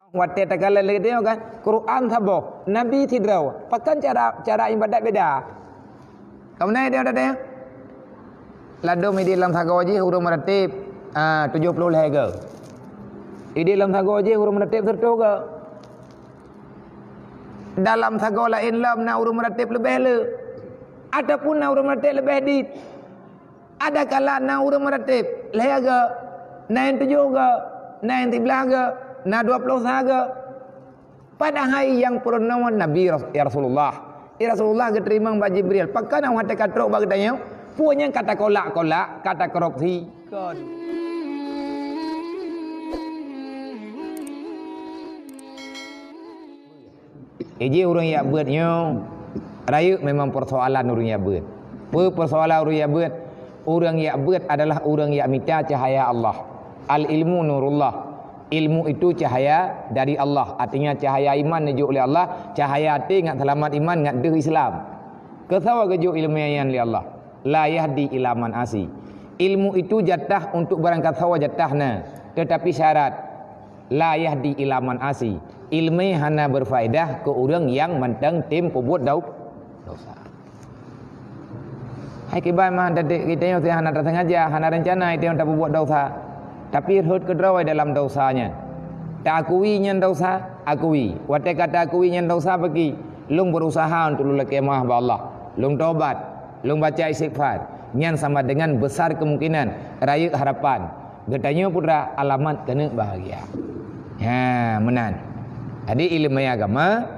Wate takala lagi tengok kan Quran sabo, Nabi tidrau. Pakan cara ibadat beda. Kemudian dia ada lado di dalam sagoji huruf meratib 70 lega. Di dalam sagoji huruf meratib serta ke. Dalam sago lain lam na huruf meratib lebih le. Adapun na huruf meratib lebih dit. Ada kala na huruf meratib lega. Na yang 7 ke, na yang 13 ke, na 20 ke. Pada hari yang purnama Nabi ya Rasulullah. Ya Rasulullah keterima Mbak Jibril. Pakai nak kata katrok bagi tanya. Punya kata kolak-kolak, kata korupsi. Iji orang yang buatnya raya memang persoalan orang yang buat. Persoalan orang yang buat. Orang yang buat adalah orang yang minta cahaya Allah. Al-ilmu nurullah. Ilmu itu cahaya dari Allah. Artinya cahaya iman dijuk oleh Allah. Cahaya hati ngat selamat iman ngat dah Islam. Kesawa kejuk ilmu yang oleh Allah. La yahdi ilaman asi. Ilmu itu jatah untuk berangkat sawa jatahna. Tetapi syarat. La yahdi ilaman asi. Ilmu hana berfaedah ke orang yang mentang tim pembuat dosa. Hai kibai mah dadik kita yang hana datang aja. Hana rencana itu yang tak pembuat dosa. Tapi hut kedrawai dalam dosanya. Tak akui nyan dosa, akui. Wate kata akui nyan dosa bagi. Lung berusaha untuk lulak kemah ba Allah. Lung tobat, lung baca istighfar. Nyan sama dengan besar kemungkinan raya harapan. Getanya putra alamat kena bahagia. Ya, menan. Jadi ilmu agama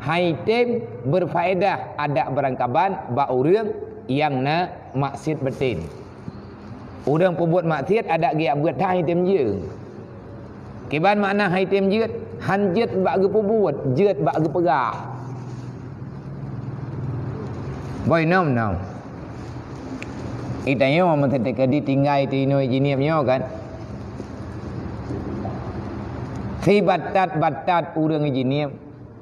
haitem berfaedah ada berangkaban ba orang yang na maksud betin. Orang pembuat maksiat ada giat buat haitem je. Kiban makna haitem je, hanjet bak ge pembuat, jet bak ge pegah. Boy nom. Itanya orang mentetek di tinggal tino jinipnya kan. Si batat orang jinip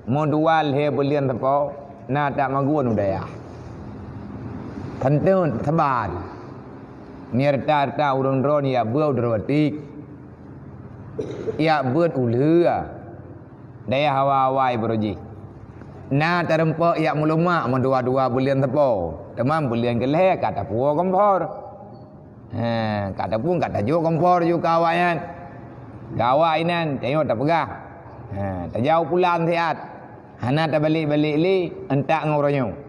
modual he belian tepo na tak maguan udaya. Tentun teban. Nirta urang ron ya beu dramatik. Ya beut ulha. Daya hawa-hawai beroji. Na terempak ya muluma dua bulan tepo. Temam bulan keleh kata puo kompor. Kata pun kata jo kompor jo kawayan. Kawainan tengok tak pegah. Tak jauh pulang siat. Hana tak balik-balik li entak ngoronyo.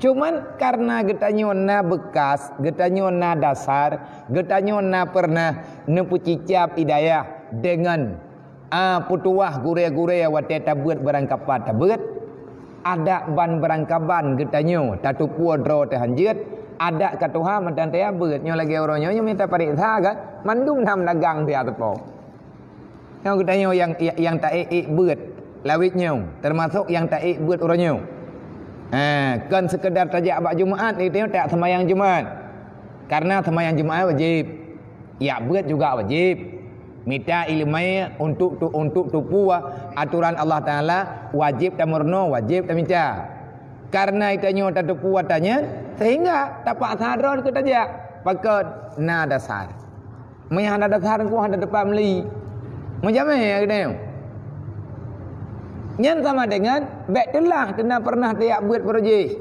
Cuman karena getanyo na bekas, getanyo na dasar, getanyo na pernah nepucicap hidayah dengan putuah gure-gure wate tabuat berangkapan tabuat. Ada ban berangkaban getanyo tatu puadro tehanjit, ada katuha mantan tea beut nyo lagi orangnya nyo minta pariksa kan, mandum nam dagang dia tepo. Nyo getanyo yang tak beut lawitnya, termasuk yang tak beut orangnya. Kan sekedar tajak abad Jumaat itu tak semayang Jumaat. Karena semayang Jumaat wajib. Ya buat juga wajib. Minta ilmu untuk tupu aturan Allah Taala wajib tak murno, wajib tak minta. Karena itanya tak tupu watanya sehingga tapak sadron ke tajak. Pakai na dasar. Maya na dasar ku ada depan meli. Macam mana dia? Yang sama dengan betulah kena pernah tiap buat projek.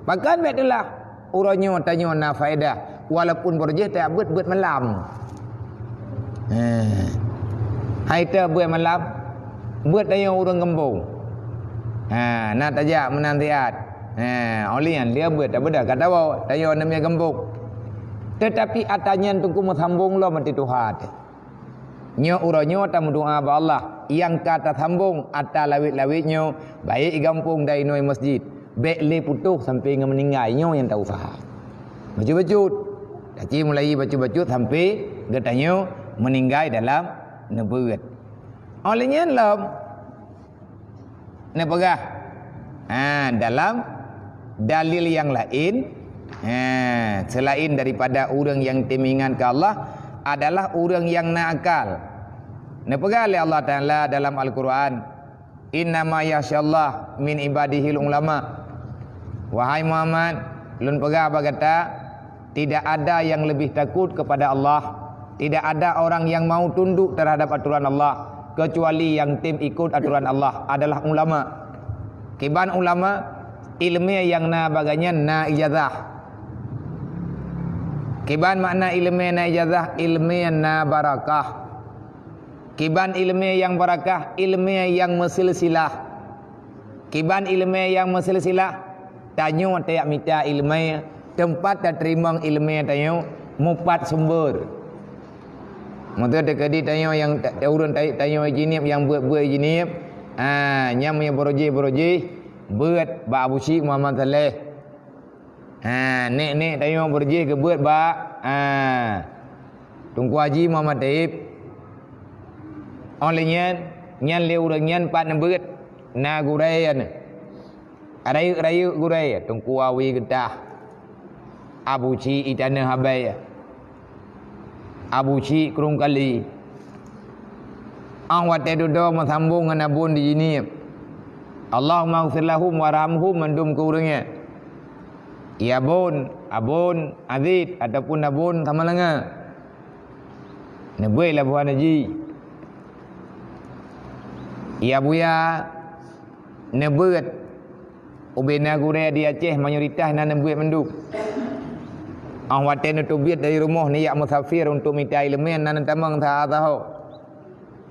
Bahkan betulah urangnya tanya na faedah walaupun projek tiap buat malam. Hai ta buat malam buat tanya urang kampung. Nak tajak menantiat. Olian dia buat tak beda kata bawa tanya namanya kampung. Tetapi atanya tunggu sambung lo mati Tuhan. Nyo uronyo tamu doa ba Allah yang kata sambung atas lawit-lawitnya baik gampung dari noi masjid baik le putuh sampai meninggal nyo yang tak usaha baju-baju kaci mulai baju-baju sampai getanyo meninggal dalam nebeut olehnya lam nepegah dalam dalil yang lain selain daripada orang yang timingan ke Allah adalah orang yang nakal. Nepegah oleh Allah Ta'ala dalam Al-Quran. Innama yasyallah min ibadihil ulama. Wahai Muhammad, lun pegah berkata, tidak ada yang lebih takut kepada Allah. Tidak ada orang yang mau tunduk terhadap aturan Allah kecuali yang tim ikut aturan Allah adalah ulama. Kiban ulama ilmiah yang na baganya na ijazah. Kiban makna ilmiah na ijazah, ilmiah na barakah. Kiban ilmiah yang barakah, ilmiah yang mesilsilah. Kiban ilmiah yang mesilsilah, tanyo tayak mita ilmiah, tempat tak terima ilmiah tanyo mupat sumber. Maka dekadi tanyo yang urun tanyo jinib yang buat jinib, nyam yang boroji buat ba Abu Syekh Muhammad Saleh. Nek tanyo boroji ke buat ba Tunku Haji Muhammad Taib. Olehnya nyan leu nyan pat nembet na gurayan. Rayu guray Tunku Awi Gedah. Abu Syekh Itana Habai. Abu Syekh Kurung Kali. Wat tedodo masambung dengan abun di sini. Allahumma ighfir lahum warhamhum mandum ke urangnya. Ya abun Azid ataupun abun sama lenga. Neboi lah buah haji. Ya buya nebet ubena gure di Aceh mayoritas nan nebet menduk. Waten tu biat dari rumah ni yak musafir untuk minta ilmu nan tamang ta tahu.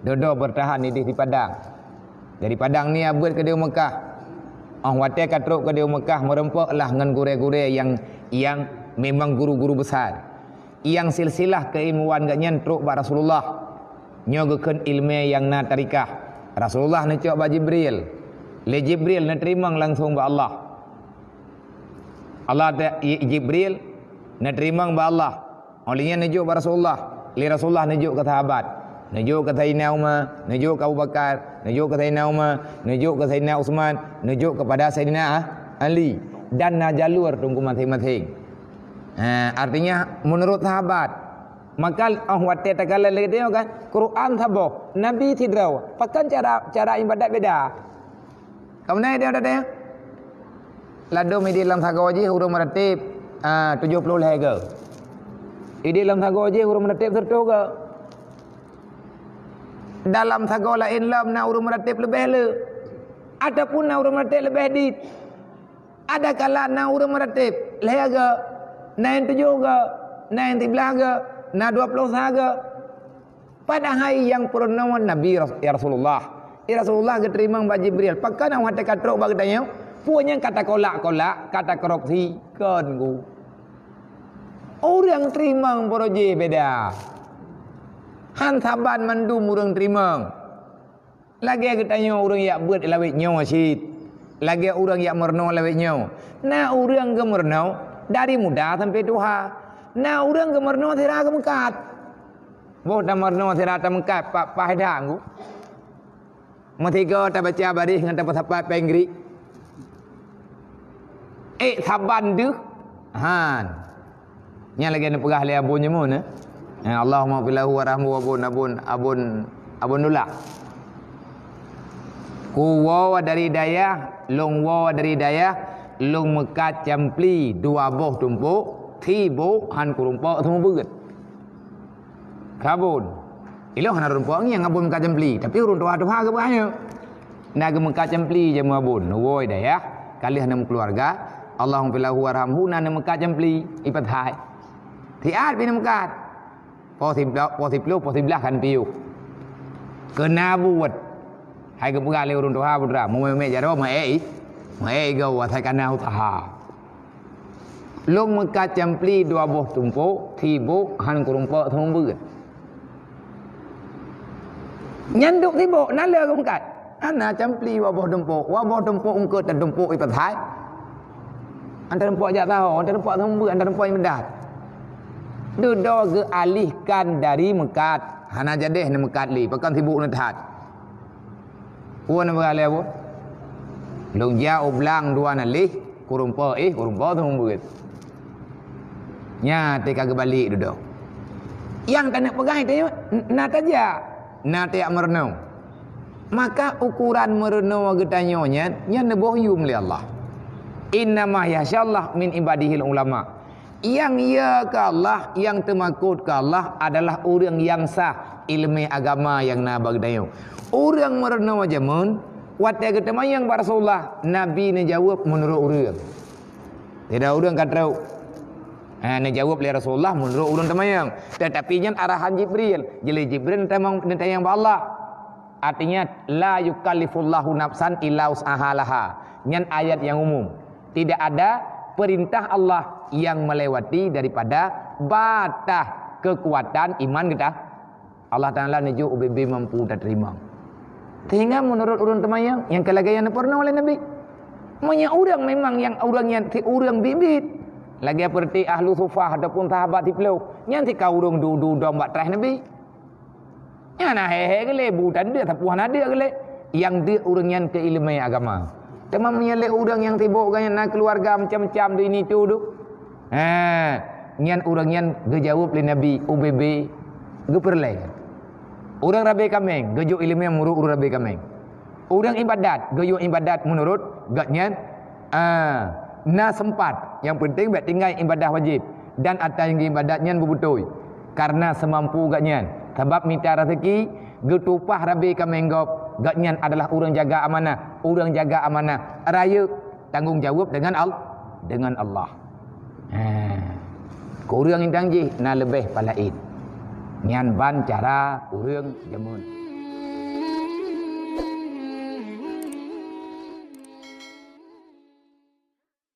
Dodo bertahan di Padang. Dari Padang ni abut ke dia Mekah. Waten katruk ke dia Mekah merempaklah dengan gure-gure yang memang guru-guru besar. Yang silsilah keilmuan ganyan truk ba Rasulullah. Nyogekeun ilmu yang na tarikah. Rasulullah ni cok ba Jibril. Le Jibril na terima langsung ba Allah. Jibril na terima ba Allah. Olehnya najuk ba Rasulullah. Le Rasulullah najuk ke sahabat. Najuk ke Sayyidina Umar, najuk ke Abu Bakar, najuk ke Sayyidina Umar, najuk ke Sayyidina Utsman, najuk kepada Sayyidina Ali dan na jalur tunggu masing-masing. Artinya menurut sahabat. Maka wate takala le dia kan Quran sabo Nabi tidraw pakan cara ibadat beda. Kamu dia ada lado di dalam sagoji huruf meratib 70 lege. Di dalam sagoji huruf meratib serta ke. Dalam sago lain lam na huruf meratib lebih le. Adapun na huruf meratib lebih dit. Ada kala na huruf meratib lege 97 ke 19 ke na 20 saga pada hari yang purnama Nabi ya Rasulullah. Ya Rasulullah keterima ba Jibril. Pakan awak tak truk ba katanya, punya kata kolak-kolak, kata korupsi kan ku. Orang terima poroje beda. Han saban mandum orang terima. Lagi katanya orang yang buat lawit nyawa syid. Lagi orang yang merno lawit nyawa. Nah orang ke merno dari muda sampai tua. Nah orang ke merno tira ke Mekat. Boh dah merno tira ke Mekat pak dah aku. Matiga tak baca baris dengan tak sapat penggri. Saban deh. Han. Nya lagi nak pegah le abun je mun Allahumma bilahu wa rahmu abun nulak. Ku wa dari daya, long wa dari daya, long Mekat campli dua boh tumpuk. Tibo han kurumpak semua berat. Kabun. Ilah han rumpak yang abun Mekat campli, tapi urun tua ke banyak. Naga Mekat campli je abun. Woi dah ya. Kali hanam keluarga, Allahumma bilahu warhamhu na Mekat campli ipat hai. Tiat bin Mekat. Positif kan piu. Kena buat. Hai ke pegal urun tua putra, mau me jaro mai go watai kana utaha. Long Mekat campli dua boh tumpuk, tibo han kurumpak semua berat. Nyanduk tibo nala ke Mekat. Ana campli dua boh tumpuk ungkut dan tumpuk ipat hai. Antara tumpuk jak tahu, antara tumpuk semua berat, antara tumpuk yang mendat. Dudo ke alihkan dari Mekat. Hana jadeh ni Mekat li, pakan tibo netat. Puan berale apa? Long jauh belang dua nalih, kurumpak semua berat. Nya teka ke balik duduk. Yang tak nak pegang itu nak aja. Nak tak merenung. Maka ukuran merenung getanyonya nya neboh yum li Allah. Innama yasyallah min ibadihil ulama. Yang ya ke Allah, yang temakut ke Allah adalah orang yang sah ilmu agama yang na bagdayo. Orang merana wajamun, waktu ketemu yang Rasulullah, Nabi ni jawab menurut orang. Tidak orang kata ni jawab oleh Rasulullah menurut orang temayang. Tetapi yang arahan Jibril, jadi Jibril tentang Allah. Artinya la yukallifullahu nafsan illa usaha laha. Yang ayat yang umum. Tidak ada perintah Allah yang melewati daripada batas kekuatan iman kita. Allah Ta'ala neju UBB mampu dan terima. Sehingga menurut orang temayang yang kelagayan pernah oleh Nabi. Banyak orang memang yang orang bibit. Lagi seperti ahlu sufah ataupun sahabat tiplau. Yang kau orang du buat terah Nabi. Yang nak hehe ke le, bukan dia, tapuhan ada ke le. Yang dia orang yang keilmu agama. Teman menyelek orang yang tibuk kan nak keluarga macam-macam di ini tu tu. Nyan orang yang gejawab oleh Nabi UBB geperlai. Orang rabi kameng gejuk ilmu yang menurut orang rabi kameng. Orang ibadat gejuk ibadat menurut gatnya na sempat. Yang penting buat tinggal ibadah wajib dan atas yang ibadatnya berbetul. Karena semampu gatnya. Sebab minta rezeki getupah rabi kameng gop. Gatnya adalah orang jaga amanah. Orang jaga amanah. Raya tanggungjawab dengan Allah. Orang yang tangji na lebih palain. Nyan ban cara orang jamun.